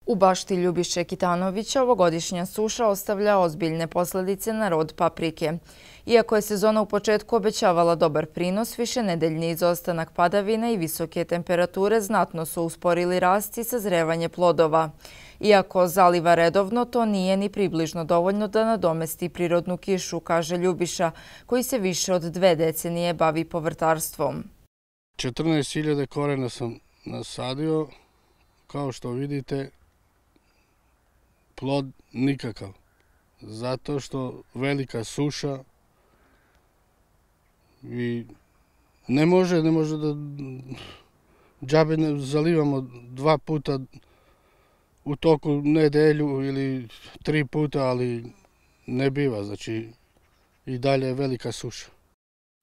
U bašti Ljubiše Kitanovića ovogodišnja suša ostavlja ozbiljne posljedice na rod paprike. Iako je sezona u početku obećavala dobar prinos, višenedeljni izostanak padavina i visoke temperature znatno su usporili rast i sazrevanje plodova. Iako zaliva redovno, to nije ni približno dovoljno da nadomesti prirodnu kišu, kaže Ljubiša, koji se više od 2 decenije bavi povrtarstvom. 14.000 korena sam nasadio, kao što vidite, plod nikakav, zato što velika suša i ne može da džabe zalivamo 2 puta u toku nedelju ili 3 puta, ali ne biva, znači i dalje je velika suša.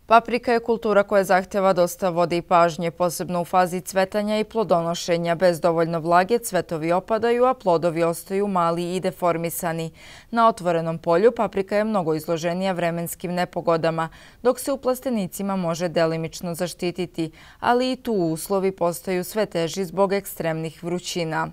Paprika je kultura koja zahtjeva dosta vode i pažnje, posebno u fazi cvetanja i plodonošenja. Bez dovoljno vlage cvetovi opadaju, a plodovi ostaju mali i deformisani. Na otvorenom polju paprika je mnogo izloženija vremenskim nepogodama, dok se u plastenicima može delimično zaštititi, ali i tu uslovi postaju sve teži zbog ekstremnih vrućina.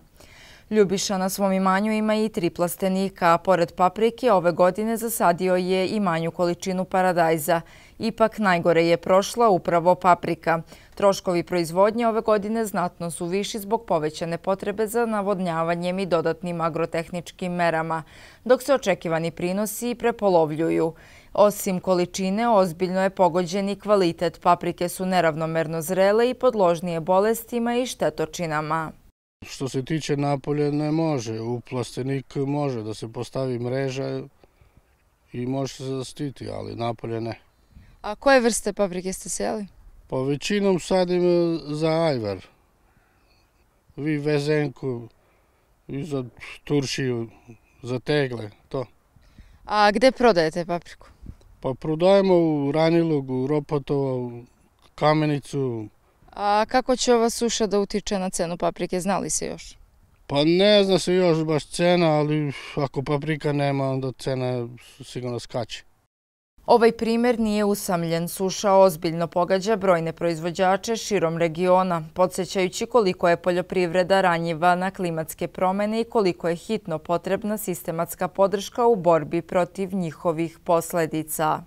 Ljubiša na svom imanju ima i 3 plastenika, a pored paprike ove godine zasadio je i manju količinu paradajza. Ipak najgore je prošla upravo paprika. Troškovi proizvodnje ove godine znatno su viši zbog povećane potrebe za navodnjavanjem i dodatnim agrotehničkim merama, dok se očekivani prinosi prepolovljuju. Osim količine, ozbiljno je pogođen i kvalitet. Paprike su neravnomerno zrele i podložnije bolestima i štetočinama. Što se tiče napolje, ne može. U plastenik može da se postavi mreža i može se zaštiti, ali napolje ne. A koje vrste paprike ste sejali? Pa većinom sadim za ajvar. Vi vezenku, i za turšiju, za tegle, to. A gde prodajete papriku? Pa prodajemo u Ranilug, u Ropotovo, u Kamenicu. A kako će ova suša da utiče na cenu paprike, zna li se još? Pa ne zna se još baš cena, ali ako paprika nema, onda cena sigurno skače. Ovaj primjer nije usamljen. Suša ozbiljno pogađa brojne proizvođače širom regiona, podsjećajući koliko je poljoprivreda ranjiva na klimatske promjene i koliko je hitno potrebna sistematska podrška u borbi protiv njihovih posljedica.